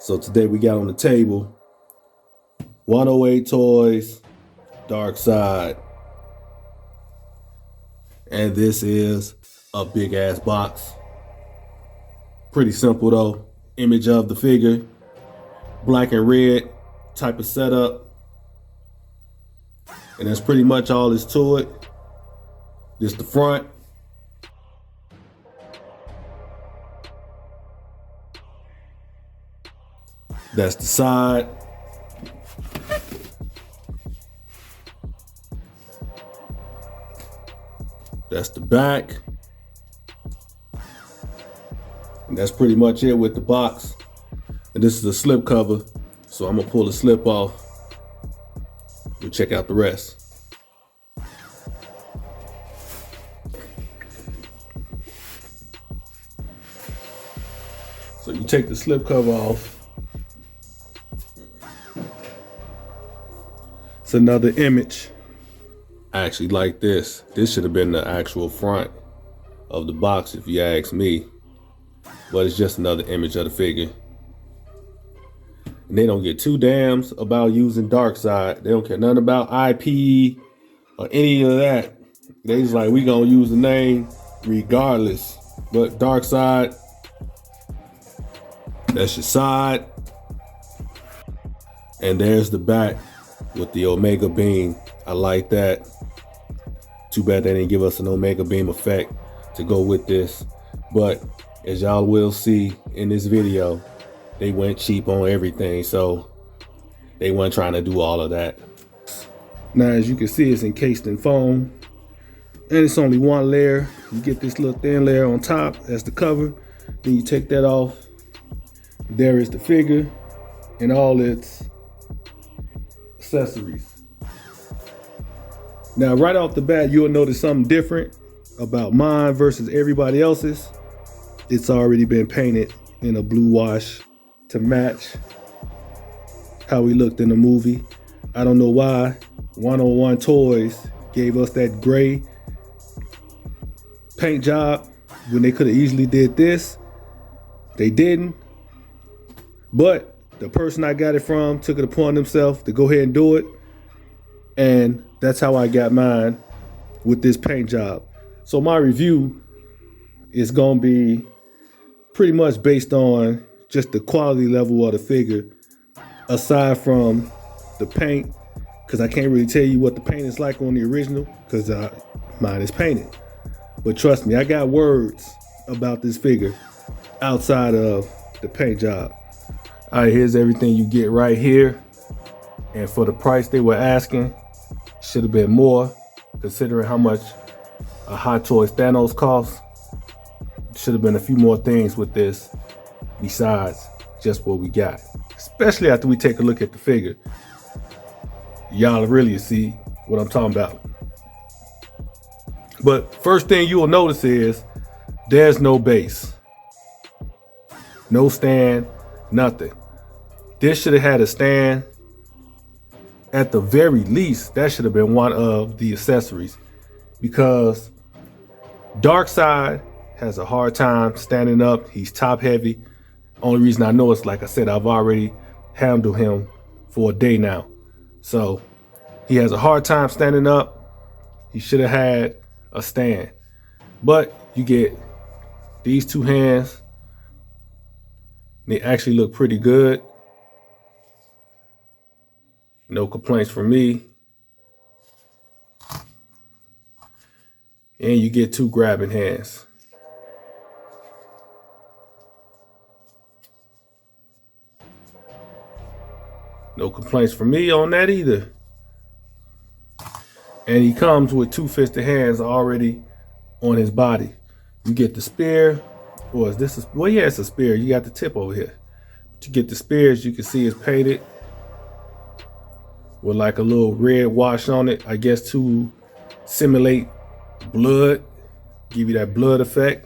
So today we got on the table 108 Toys Darkseid. And this is a big ass box. Pretty simple though. Image of the figure, black and red type of setup. And that's pretty much all is to it. This the front. That's the side. That's the back. And that's pretty much it with the box. And this is a slip cover. So I'm gonna pull the slip off. We'll check out the rest. So you take the slip cover off. It's another image. I actually like this. This should have been the actual front of the box if you ask me. But it's just another image of the figure. And they don't get two damns about using Darkseid. They don't care nothing about IP or any of that. They just like, we gonna use the name regardless. But Darkseid, that's your side. And there's the back with the Omega beam. I like that. Too bad they didn't give us an Omega beam effect to go with this. But as y'all will see in this video, they went cheap on everything. So they weren't trying to do all of that. Now, as you can see, it's encased in foam. And it's only one layer. You get this little thin layer on top as the cover. Then you take that off. There is the figure and all its accessories. Now, right off the bat, you'll notice something different about mine versus everybody else's. It's already been painted in a blue wash to match how we looked in the movie. I don't know why 101 Toys gave us that gray paint job when they could have easily did this. They didn't. But the person I got it from took it upon themselves to go ahead and do it. And that's how I got mine with this paint job. So my review is gonna be pretty much based on just the quality level of the figure, aside from the paint, because I can't really tell you what the paint is like on the original, because mine is painted. But trust me, I got words about this figure outside of the paint job. All right, here's everything you get right here. And for the price they were asking, should have been more, considering how much a Hot Toys Thanos costs. Should have been a few more things with this besides just what we got. Especially after we take a look at the figure. Y'all really see what I'm talking about. But first thing you will notice is there's no base. No stand, nothing. This should have had a stand. At the very least, that should have been one of the accessories, because Darkseid has a hard time standing up. He's top heavy. Only reason I know is, like I said, I've already handled him for a day now. So he has a hard time standing up. He should have had a stand. But you get these two hands. They actually look pretty good. No complaints from me. And you get two grabbing hands. No complaints from me on that either. And he comes with two fisted hands already on his body. You get the spear, or is this a, well, yeah, it's a spear. You got the tip over here. But you get the spear, as you can see, it's painted with like a little red wash on it, I guess to simulate blood, give you that blood effect.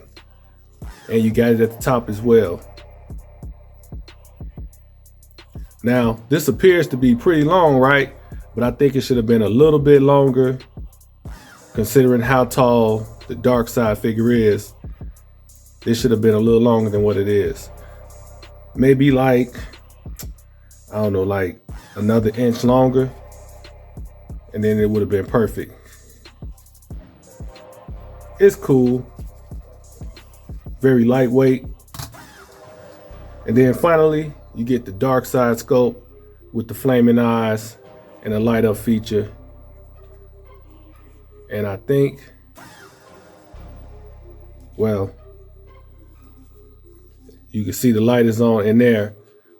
And you got it at the top as well. Now, this appears to be pretty long, right? But I think it should have been a little bit longer, considering how tall the Darkseid figure is. This should have been a little longer than what it is. Maybe like I don't know, like another inch longer, and then it would have been perfect. It's cool, very lightweight. And then finally, you get the Darkseid sculpt with the flaming eyes and a light up feature. And I think, well, you can see the light is on in there,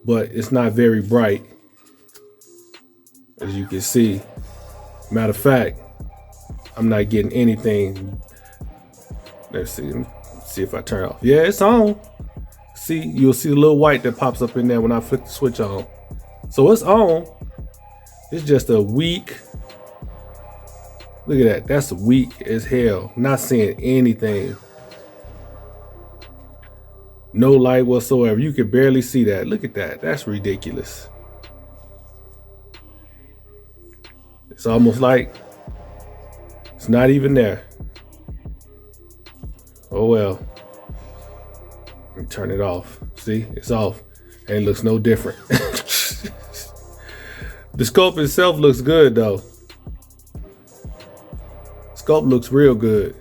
but it's not very bright, as you can see. Matter of fact, I'm not getting anything. Let's see if I turn it off. Yeah, it's on. See, you'll see the little white that pops up in there when I flick the switch on. So it's on. It's just a weak. Look at that. That's weak as hell. Not seeing anything. No light whatsoever. You can barely see that. Look at that. That's ridiculous. It's almost like it's not even there. Oh well. Let me turn it off. See, it's off. And it looks no different. The sculpt itself looks good though. Sculpt looks real good.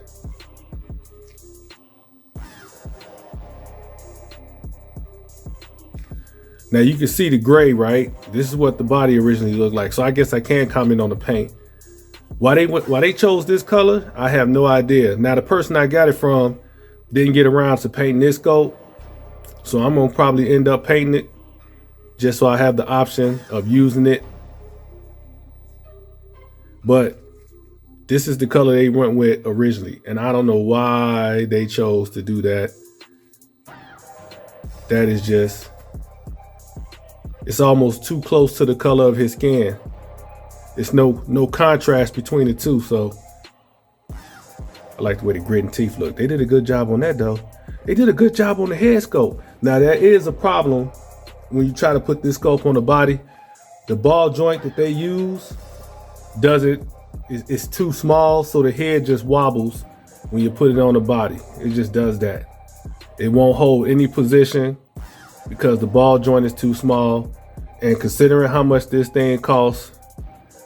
Now you can see the gray, right? This is what the body originally looked like. So I guess I can comment on the paint. Why they chose this color, I have no idea. Now the person I got it from didn't get around to painting this sculpt. So I'm gonna probably end up painting it just so I have the option of using it. But this is the color they went with originally. And I don't know why they chose to do that. That is just, it's almost too close to the color of his skin. It's no contrast between the two. So I like the way the grit and teeth look. They did a good job on that though. They did a good job on the head sculpt. Now there is a problem when you try to put this sculpt on the body. The ball joint that they use it's too small, so the head just wobbles when you put it on the body. It just does that. It won't hold any position because the ball joint is too small. And considering how much this thing costs,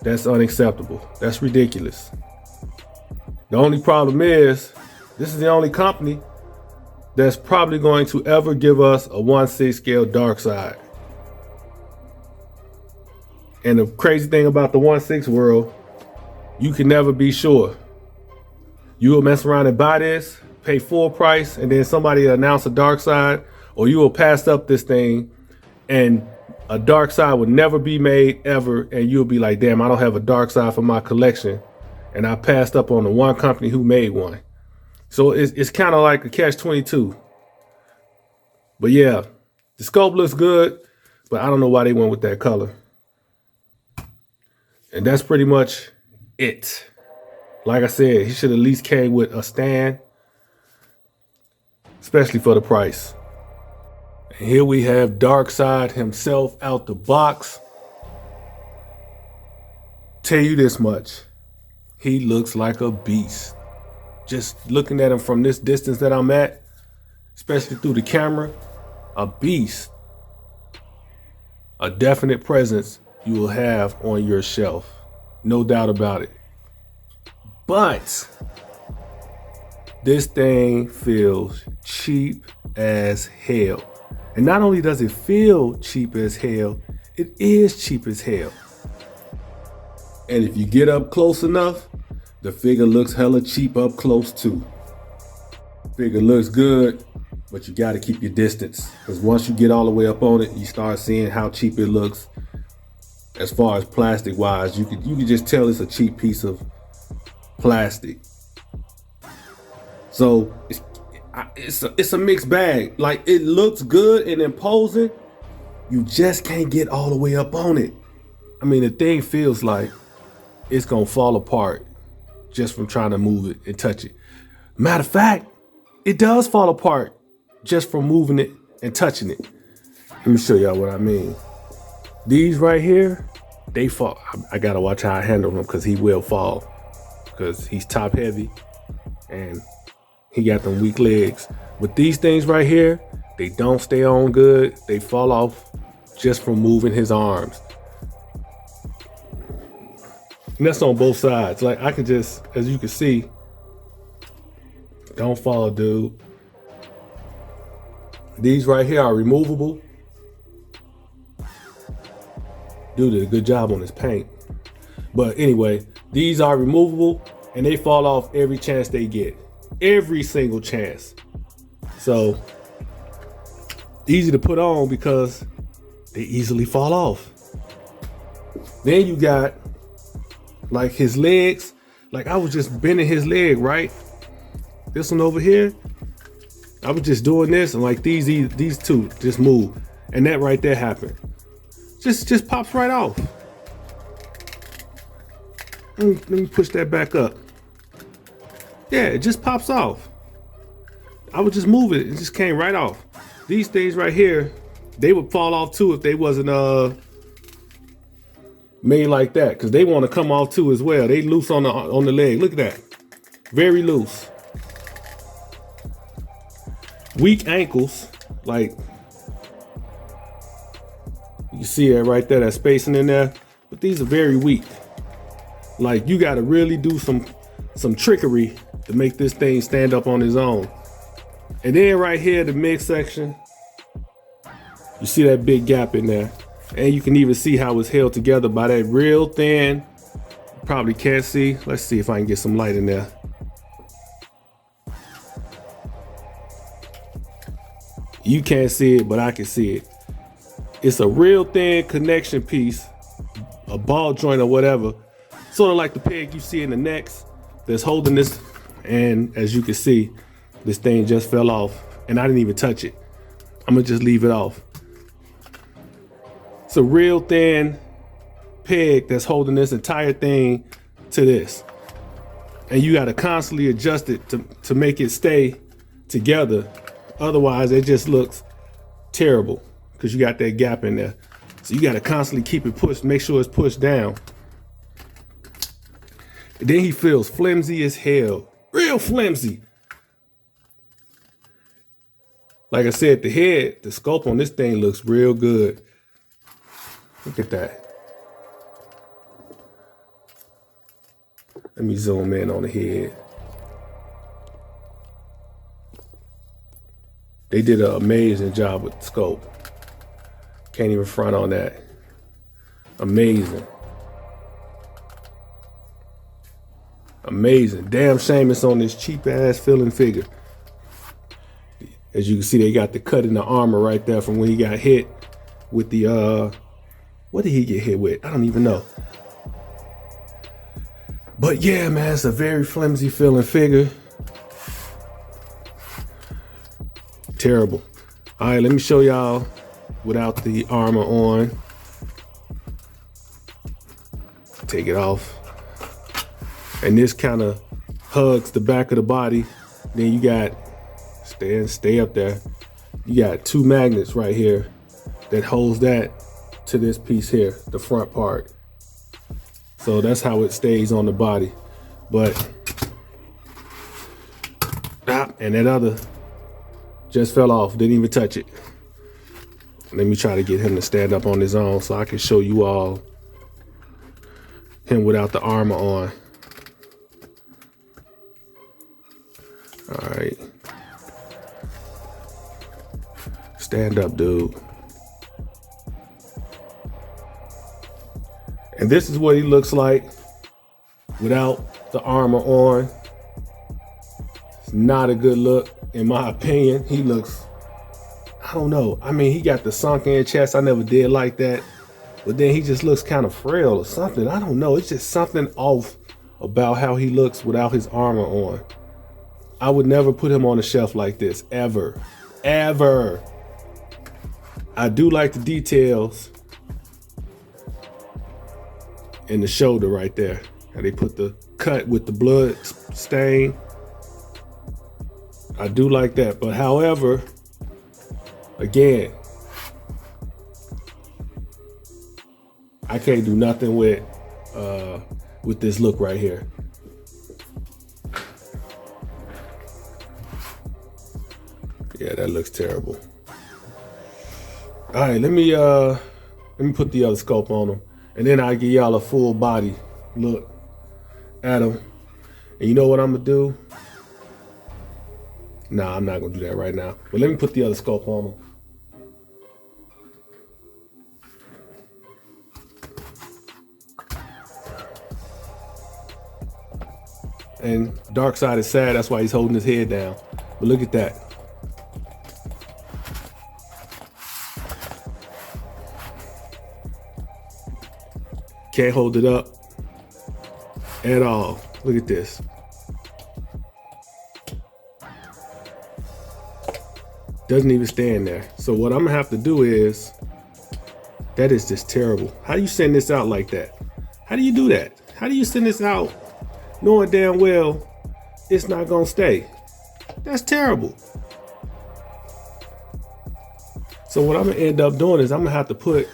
that's unacceptable. That's ridiculous. The only problem is, this is the only company that's probably going to ever give us a 1/6 scale Darkseid. And the crazy thing about the 1/6 world, you can never be sure. You will mess around and buy this, pay full price, and then somebody announce a Darkseid, or you will pass up this thing and a Darkseid would never be made ever, and you'll be like, damn, I don't have a Darkseid for my collection, and I passed up on the one company who made one. So it's kind of like a catch-22. But yeah, the sculpt looks good, but I don't know why they went with that color. And that's pretty much it. Like I said, he should at least came with a stand, especially for the price. And here we have Darkseid himself out the box. Tell you this much, he looks like a beast. Just looking at him from this distance that I'm at, especially through the camera, a beast. A definite presence you will have on your shelf. No doubt about it. But this thing feels cheap as hell. And not only does it feel cheap as hell, it is cheap as hell. And if you get up close enough, the figure looks hella cheap up close too. Figure looks good, but you gotta keep your distance. Because once you get all the way up on it, you start seeing how cheap it looks. As far as plastic wise, you can just tell it's a cheap piece of plastic. So it's a mixed bag. Like, it looks good and imposing. You just can't get all the way up on it. I mean, the thing feels like it's gonna fall apart just from trying to move it and touch it. Matter of fact, it does fall apart just from moving it and touching it. Let me show y'all what I mean. These right here, they fall. I gotta watch how I handle him because he will fall because he's top heavy and he got them weak legs. But these things right here, they don't stay on good. They fall off just from moving his arms. And that's on both sides. Like I can just, as you can see, don't fall, dude. These right here are removable. Dude did a good job on his paint. But anyway, these are removable and they fall off every chance they get. Every single chance. So easy to put on because they easily fall off. Then you got like his legs. Like I was just bending his leg, right? This one over here, I was just doing this and like these two just move. And that right there happened. Just pops right off. Let me push that back up. Yeah, it just pops off. I would just move it. It just came right off. These things right here, they would fall off too if they wasn't made like that, because they want to come off too as well. They loose on the leg. Look at that. Very loose. Weak ankles, like you see that right there, that spacing in there. But these are very weak. Like you got to really do some trickery to make this thing stand up on its own. And then right here, the midsection, you see that big gap in there. And you can even see how it's held together by that real thin, you probably can't see. Let's see if I can get some light in there. You can't see it, but I can see it. It's a real thin connection piece, a ball joint or whatever. Sort of like the peg you see in the necks that's holding this. And as you can see, this thing just fell off and I didn't even touch it. I'm gonna just leave it off. It's a real thin peg that's holding this entire thing to this. And you gotta constantly adjust it to make it stay together. Otherwise, it just looks terrible because you got that gap in there. So you gotta constantly keep it pushed, make sure it's pushed down. And then he feels flimsy as hell, real flimsy. Like I said, the head, the sculpt on this thing looks real good. Look at that. Let me zoom in on the head. They did an amazing job with the sculpt. Can't even front on that. Amazing. Amazing. Damn shame it's on this cheap ass filling figure. As you can see, they got the cut in the armor right there from when he got hit with the, what did he get hit with? I don't even know. But yeah, man, it's a very flimsy feeling figure. Terrible. All right, let me show y'all without the armor on. Take it off. And this kind of hugs the back of the body. Then you got, stay up there. You got two magnets right here that holds that to this piece here, the front part. So that's how it stays on the body. But, and that other just fell off, didn't even touch it. Let me try to get him to stand up on his own so I can show you all him without the armor on. All right. Stand up, dude. And this is what he looks like without the armor on. It's not a good look, in my opinion. He looks, I don't know. I mean, he got the sunken chest. I never did like that. But then he just looks kind of frail or something. I don't know. It's just something off about how he looks without his armor on. I would never put him on a shelf like this, ever, ever. I do like the details in the shoulder right there. How they put the cut with the blood stain. I do like that, but however, again, I can't do nothing with this look right here. Yeah, that looks terrible. All right, let me put the other sculpt on him, and then I'll give y'all a full body look at him. And you know what I'm gonna do? Nah, I'm not gonna do that right now. But let me put the other sculpt on him. And Darkseid is sad, that's why he's holding his head down. But look at that. Can't hold it up at all. Look at this. Doesn't even stand there. So what I'm gonna have to do is, that is just terrible. How do you send this out like that? How do you do that? How do you send this out knowing damn well it's not gonna stay? That's terrible. So what I'm gonna end up doing is I'm gonna have to put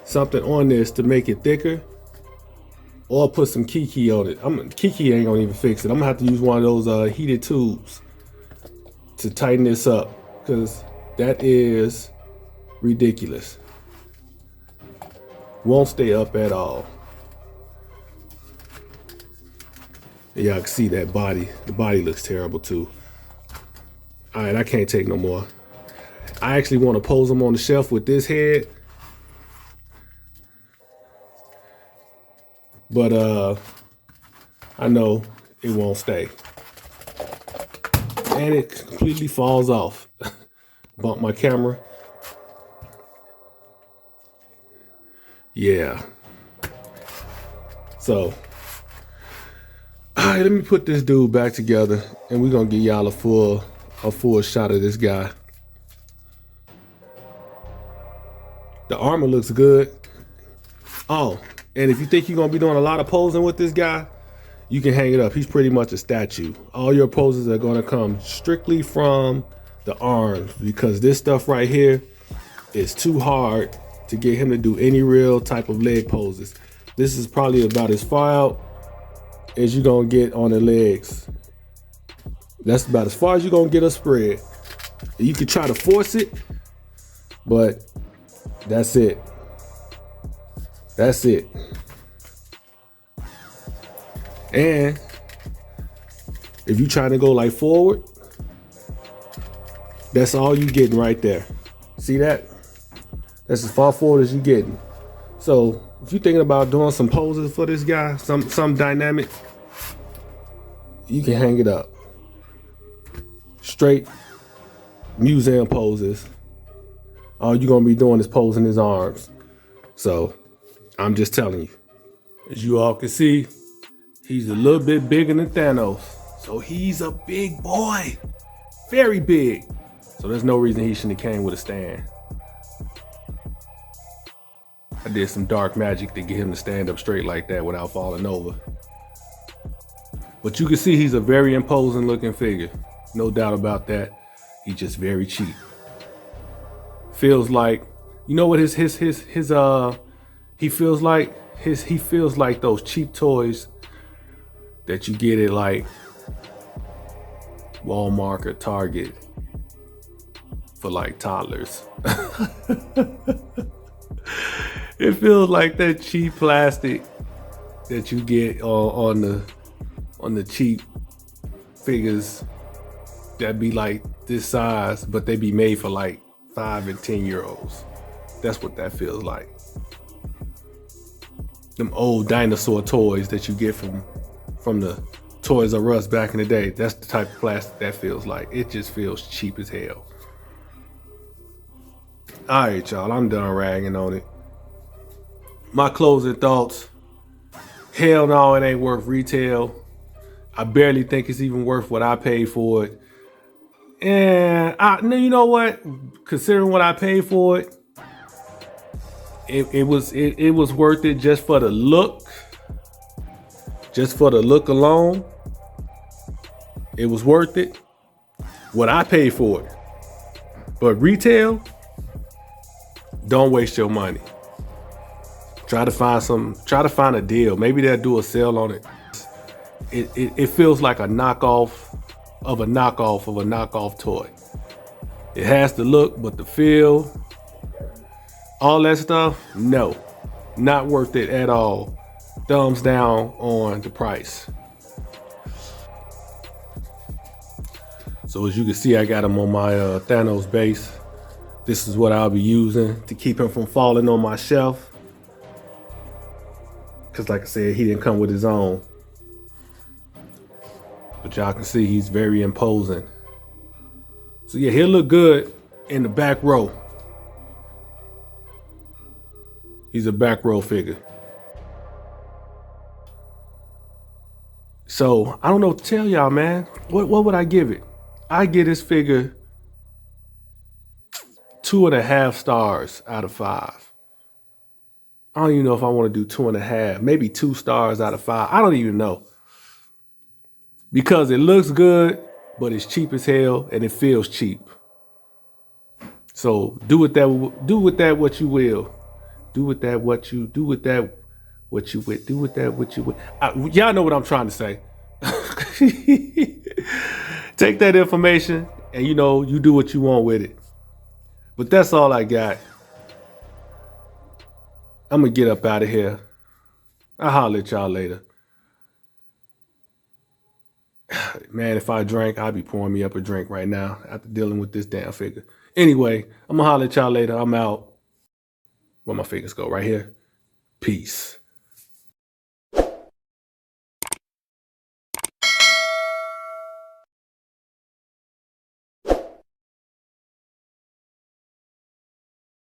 something on this to make it thicker, or put some Kiki on it. Kiki ain't gonna even fix it. I'm gonna have to use one of those heated tubes to tighten this up, because that is ridiculous. Won't stay up at all. Y'all can see that body. The body looks terrible too. All right, I can't take no more. I actually want to pose him on the shelf with this head. But I know it won't stay. And it completely falls off. Bump my camera. Yeah. So, all right, let me put this dude back together, and we're gonna give y'all a full shot of this guy. The armor looks good. Oh, and if you think you're gonna be doing a lot of posing with this guy, you can hang it up. He's pretty much a statue. All your poses are gonna come strictly from the arms, because this stuff right here is too hard to get him to do any real type of leg poses. This is probably about as far out as you're gonna get on the legs. That's about as far as you're gonna get a spread. You can try to force it, but that's it. That's it. And if you're trying to go like forward, that's all you getting right there. See that? That's as far forward as you getting. So if you're thinking about doing some poses for this guy, some dynamic, you can hang it up. Straight museum poses. All you're gonna be doing is posing his arms. So I'm just telling you. As you all can see, he's a little bit bigger than Thanos. So he's a big boy. Very big. So there's no reason he shouldn't have came with a stand. I did some dark magic to get him to stand up straight like that without falling over. But you can see he's a very imposing looking figure. No doubt about that. He's just very cheap. Feels like, you know what he feels like? He feels like those cheap toys that you get at like Walmart or Target for like toddlers. It feels like that cheap plastic that you get on the cheap figures that be like this size, but they be made for like 5 and 10-year-olds. That's what that feels like. Them old dinosaur toys that you get from the Toys R Us back in the day. That's the type of plastic that feels like. It just feels cheap as hell. All right, y'all, I'm done ragging on it. My closing thoughts. Hell no, it ain't worth retail. I barely think it's even worth what I paid for it. And you know what? Considering what I paid for it, it was worth it just for the look. Just for the look alone, it was worth it. What I paid for it. But retail, don't waste your money. Try to find a deal. Maybe they'll do a sale on it. It feels like a knockoff of a knockoff of a knockoff toy. It has the look, but the feel, All that stuff, no, not worth it at all. Thumbs down on the price. So as you can see, I got him on my Thanos base. This is what I'll be using to keep him from falling on my shelf. Because like I said, he didn't come with his own. But y'all can see he's very imposing. So yeah, he'll look good in the back row. He's a back row figure. So I don't know what to tell y'all, man. What would I give it? I give this figure 2.5 stars out of 5. I don't even know if I want to do 2.5, maybe 2 stars out of 5. I don't even know. Because it looks good, but it's cheap as hell and it feels cheap. So do with that what you will. Do with that what you will. Y'all know what I'm trying to say. Take that information and you do what you want with it. But that's all I got. I'm gonna get up out of here. I'll holler at y'all later. Man, if I drank, I'd be pouring me up a drink right now after dealing with this damn figure. Anyway, I'm gonna holler at y'all later. I'm out. Where my fingers go? Right here. Peace.